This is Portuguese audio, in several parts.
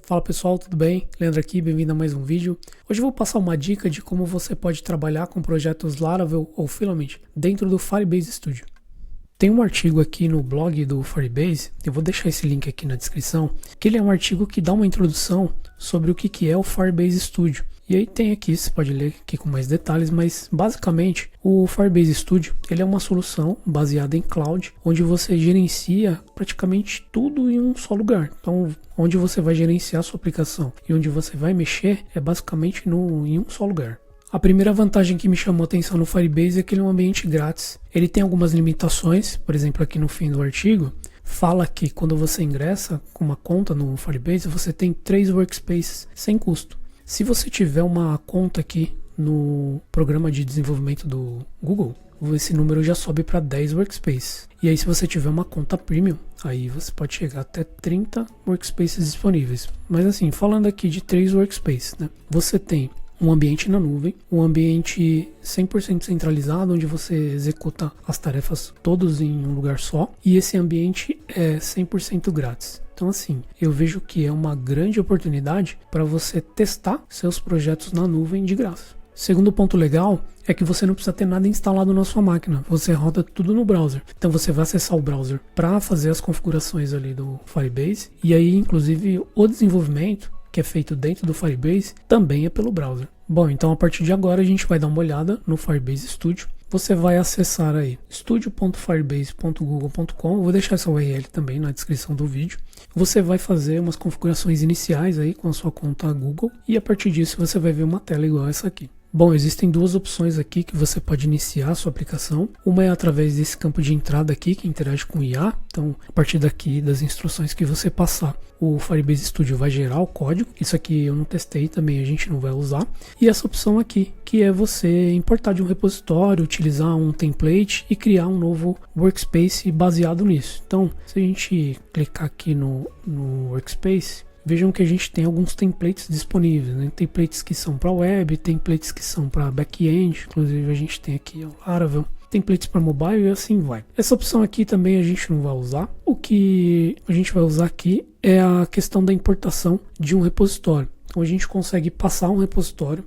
Fala pessoal, tudo bem? Leandro aqui, bem-vindo a mais um vídeo. Hoje eu vou passar uma dica de como você pode trabalhar com projetos Laravel ou Filament dentro do Firebase Studio. Tem um artigo aqui no blog do Firebase, eu vou deixar esse link aqui na descrição, que ele é um artigo que dá uma introdução sobre o que é o Firebase Studio. E aí tem aqui, você pode ler aqui com mais detalhes, mas basicamente o Firebase Studio ele é uma solução baseada em cloud, onde você gerencia praticamente tudo em um só lugar. Então, onde você vai gerenciar a sua aplicação e onde você vai mexer é basicamente em um só lugar. A primeira vantagem que me chamou a atenção no Firebase é que ele é um ambiente grátis. Ele tem algumas limitações, por exemplo, aqui no fim do artigo, fala que quando você ingressa com uma conta no Firebase, você tem 3 workspaces sem custo. Se você tiver uma conta aqui no programa de desenvolvimento do Google, esse número já sobe para 10 workspaces. E aí se você tiver uma conta premium, aí você pode chegar até 30 workspaces disponíveis. Mas assim, falando aqui de 3 workspaces, né? Você tem um ambiente na nuvem, um ambiente 100% centralizado, onde você executa as tarefas todos em um lugar só, e esse ambiente é 100% grátis. Então assim, eu vejo que é uma grande oportunidade para você testar seus projetos na nuvem de graça. Segundo ponto legal é que você não precisa ter nada instalado na sua máquina, você roda tudo no browser. Então você vai acessar o browser para fazer as configurações ali do Firebase, e aí inclusive o desenvolvimento que é feito dentro do Firebase também é pelo browser. Bom, então a partir de agora a gente vai dar uma olhada no Firebase Studio. Você vai acessar aí studio.firebase.google.com, vou deixar essa URL também na descrição do vídeo. Você vai fazer umas configurações iniciais aí com a sua conta Google e a partir disso você vai ver uma tela igual essa aqui. Bom, existem duas opções aqui que você pode iniciar a sua aplicação. Uma é através desse campo de entrada aqui que interage com o IA. Então, a partir daqui das instruções que você passar, o Firebase Studio vai gerar o código. Isso aqui eu não testei também, a gente não vai usar. E essa opção aqui, que é você importar de um repositório, utilizar um template e criar um novo workspace baseado nisso. Então, se a gente clicar aqui no workspace, vejam que a gente tem alguns templates disponíveis, né? Templates que são para web, templates que são para back-end, inclusive a gente tem aqui o Laravel, templates para mobile e assim vai. Essa opção aqui também a gente não vai usar. O que a gente vai usar aqui é a questão da importação de um repositório. Então a gente consegue passar um repositório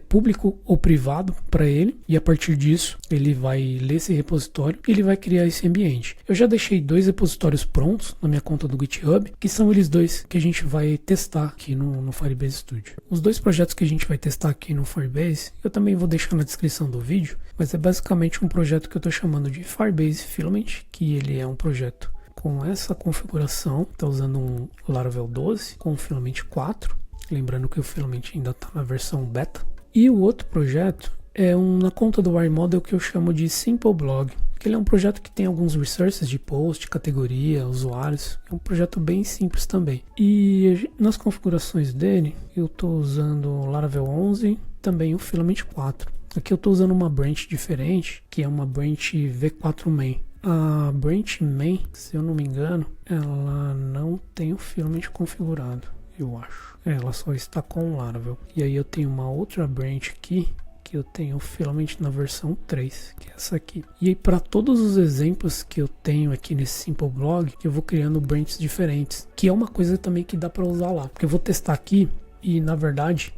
público ou privado para ele e a partir disso ele vai ler esse repositório e ele vai criar esse ambiente. Eu já deixei 2 repositórios prontos na minha conta do GitHub, que são eles dois que a gente vai testar aqui no Firebase Studio. Os 2 projetos que a gente vai testar aqui no Firebase, eu também vou deixar na descrição do vídeo, mas é basicamente um projeto que eu estou chamando de Firebase Filament, que ele é um projeto com essa configuração, está usando um Laravel 12 com o Filament 4. Lembrando que o Filament ainda está na versão beta. E o outro projeto é na conta do WireModel que eu chamo de Simple Blog. Que ele é um projeto que tem alguns resources de post, categoria, usuários. É um projeto bem simples também. E nas configurações dele, eu estou usando o Laravel 11, também o Filament 4. Aqui eu estou usando uma branch diferente, que é uma branch V4 Main. A branch Main, se eu não me engano, ela não tem o Filament configurado, eu acho. Ela só está com o Laravel. E aí eu tenho uma outra branch aqui, que eu tenho o Filament na versão 3, que é essa aqui. E aí para todos os exemplos que eu tenho aqui nesse Simple Blog, eu vou criando branches diferentes, que é uma coisa também que dá para usar lá. Porque eu vou testar aqui e na verdade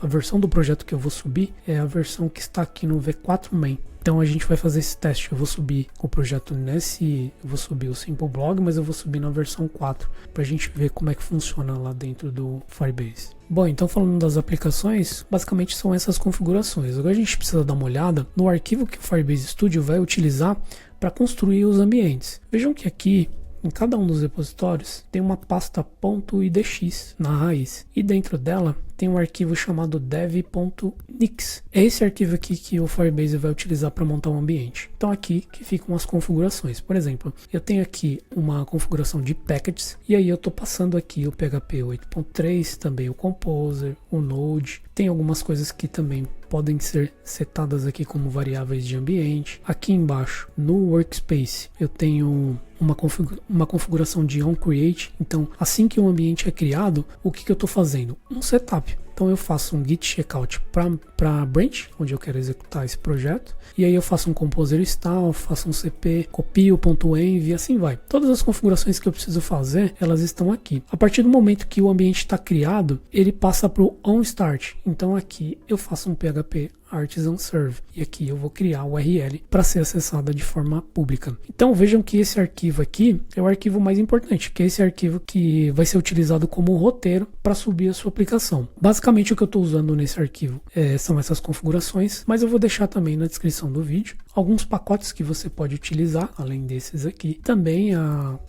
a versão do projeto que eu vou subir é a versão que está aqui no V4 Main. Então a gente vai fazer esse teste. Eu vou subir o projeto eu vou subir o Simple Blog, mas eu vou subir na versão 4 para a gente ver como é que funciona lá dentro do Firebase. Bom, então falando das aplicações, basicamente são essas configurações. Agora a gente precisa dar uma olhada no arquivo que o Firebase Studio vai utilizar para construir os ambientes. Vejam que aqui em cada um dos repositórios tem uma pasta .idx na raiz e dentro dela tem um arquivo chamado dev.nix. É esse arquivo aqui que o Firebase vai utilizar para montar um ambiente. Então aqui que ficam as configurações. Por exemplo, eu tenho aqui uma configuração de packages e aí eu estou passando aqui o PHP 8.3, também o Composer, o Node. Tem algumas coisas que também podem ser setadas aqui como variáveis de ambiente. Aqui embaixo, no Workspace, eu tenho uma configuração de onCreate. Então, assim que um ambiente é criado, o que eu estou fazendo? Um setup. Então eu faço um git checkout para branch, onde eu quero executar esse projeto, e aí eu faço um composer install, faço um cp, copio o .env e assim vai. Todas as configurações que eu preciso fazer, elas estão aqui. A partir do momento que o ambiente está criado, ele passa para o onStart. Então aqui eu faço um PHP Artisan Serve e aqui eu vou criar o URL para ser acessada de forma pública. Então vejam que esse arquivo aqui é o arquivo mais importante, que é esse arquivo que vai ser utilizado como roteiro para subir a sua aplicação. Basicamente o que eu estou usando nesse arquivo são essas configurações, mas eu vou deixar também na descrição do vídeo alguns pacotes que você pode utilizar, além desses aqui. Também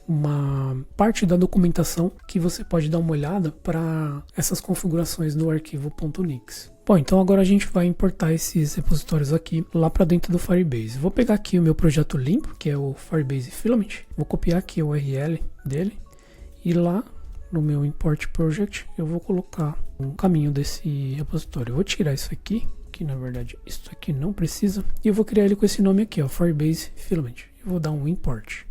uma parte da documentação que você pode dar uma olhada para essas configurações no arquivo .nix. Bom, então agora a gente vai importar esses repositórios aqui lá para dentro do Firebase. Vou pegar aqui o meu projeto limpo, que é o Firebase Filament. Vou copiar aqui o URL dele e lá no meu Import Project eu vou colocar um caminho desse repositório. Eu vou tirar isso aqui, que na verdade isso aqui não precisa, e eu vou criar ele com esse nome aqui, ó, Firebase Filament. Eu vou dar um import.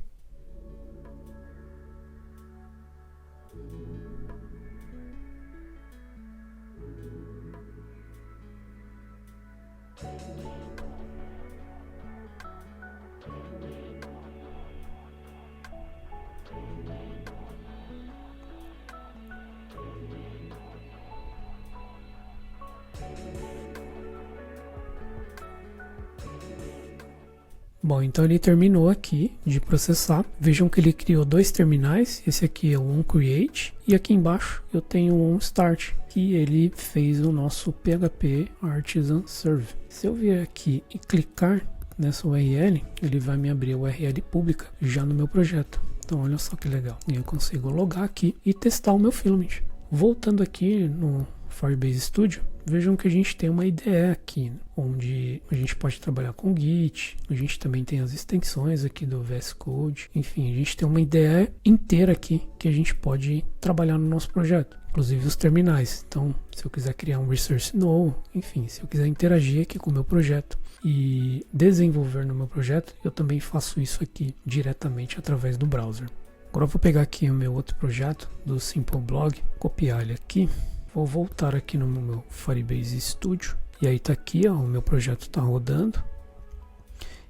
Bom, então ele terminou aqui de processar. Vejam que ele criou dois terminais. Esse aqui é o onCreate e aqui embaixo eu tenho o onStart, que ele fez o nosso PHP Artisan Serve. Se eu vier aqui e clicar nessa URL, ele vai me abrir a URL pública já no meu projeto. Então olha só que legal. E eu consigo logar aqui e testar o meu filament. Voltando aqui no Firebase Studio, vejam que a gente tem uma IDE aqui, onde a gente pode trabalhar com Git, a gente também tem as extensões aqui do VS Code, enfim, a gente tem uma IDE inteira aqui que a gente pode trabalhar no nosso projeto, inclusive os terminais. Então, se eu quiser criar um resource novo, enfim, se eu quiser interagir aqui com o meu projeto e desenvolver no meu projeto, eu também faço isso aqui diretamente através do browser. Agora eu vou pegar aqui o meu outro projeto do Simple Blog, copiar ele aqui. Vou voltar aqui no meu Firebase Studio e aí tá aqui, ó, o meu projeto está rodando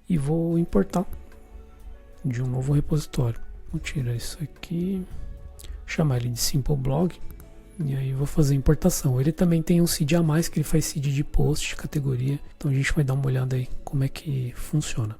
e vou importar de um novo repositório. Vou tirar isso aqui, chamar ele de Simple Blog e aí vou fazer a importação. Ele também tem um seed a mais, que ele faz seed de post, de categoria, então a gente vai dar uma olhada aí como é que funciona.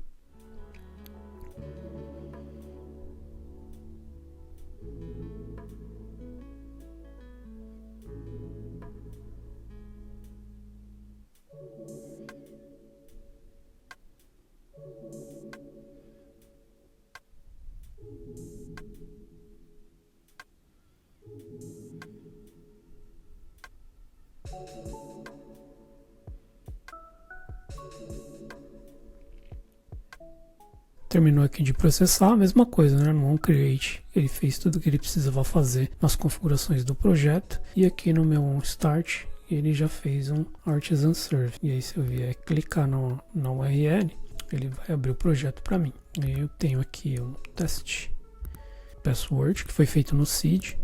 Terminou aqui de processar, a mesma coisa, né? No onCreate ele fez tudo o que ele precisava fazer nas configurações do projeto, e aqui no meu onStart ele já fez um Artisan Serve. E aí se eu vier clicar na URL, ele vai abrir o projeto para mim. E aí eu tenho aqui um test password que foi feito no seed.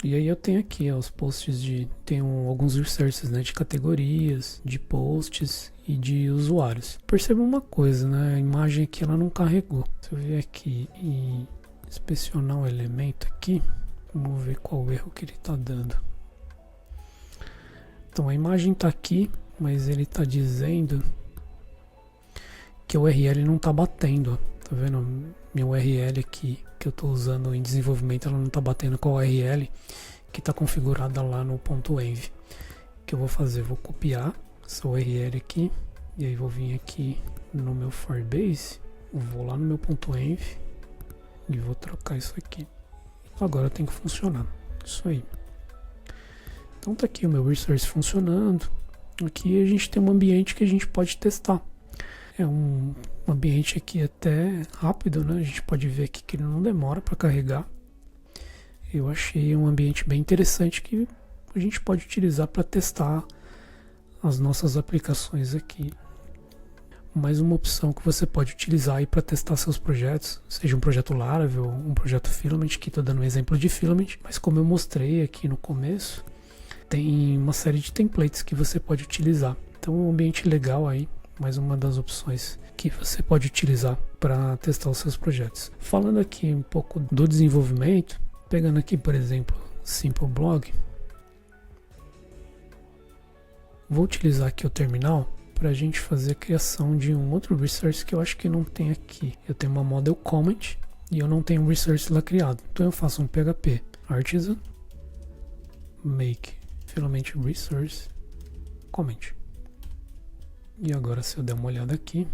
E aí eu tenho aqui os posts tenho alguns resources, né, de categorias, de posts e de usuários. Perceba uma coisa, né, a imagem aqui ela não carregou. Se eu vier aqui e inspecionar o elemento aqui, vamos ver qual o erro que ele está dando. Então a imagem está aqui, mas ele está dizendo que o URL não está batendo. Tá vendo? Minha URL aqui que eu estou usando em desenvolvimento, ela não está batendo com a URL que está configurada lá no .env. O que eu vou fazer? Vou copiar essa URL aqui e aí vou vir aqui no meu Firebase, vou lá no meu .env e vou trocar isso aqui. Agora tem que funcionar. Isso aí. Então tá aqui o meu resource funcionando. Aqui a gente tem um ambiente que a gente pode testar. É um ambiente aqui até rápido, né? A gente pode ver aqui que ele não demora para carregar. Eu achei um ambiente bem interessante que a gente pode utilizar para testar as nossas aplicações aqui. Mais uma opção que você pode utilizar aí para testar seus projetos, seja um projeto Laravel, um projeto Filament, que estou dando um exemplo de Filament, mas como eu mostrei aqui no começo, tem uma série de templates que você pode utilizar. Então é um ambiente legal aí, mais uma das opções que você pode utilizar para testar os seus projetos. Falando aqui um pouco do desenvolvimento, pegando aqui, por exemplo, Simple Blog, vou utilizar aqui o terminal para a gente fazer a criação de um outro resource que eu acho que não tem aqui. Eu tenho uma model comment e eu não tenho um resource lá criado. Então eu faço um PHP artisan make filament resource comment. E agora, se eu der uma olhada aqui,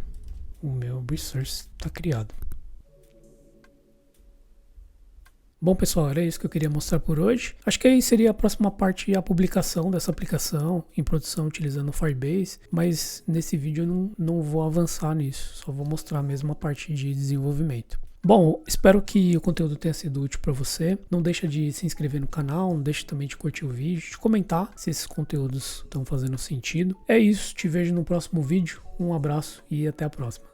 o meu resource está criado. Bom, pessoal, era isso que eu queria mostrar por hoje. Acho que aí seria a próxima parte, a publicação dessa aplicação em produção utilizando o Firebase, mas nesse vídeo eu não vou avançar nisso, só vou mostrar mesmo a parte de desenvolvimento. Bom, espero que o conteúdo tenha sido útil para você. Não deixa de se inscrever no canal, não deixa também de curtir o vídeo, de comentar se esses conteúdos estão fazendo sentido. É isso, te vejo no próximo vídeo. Um abraço e até a próxima.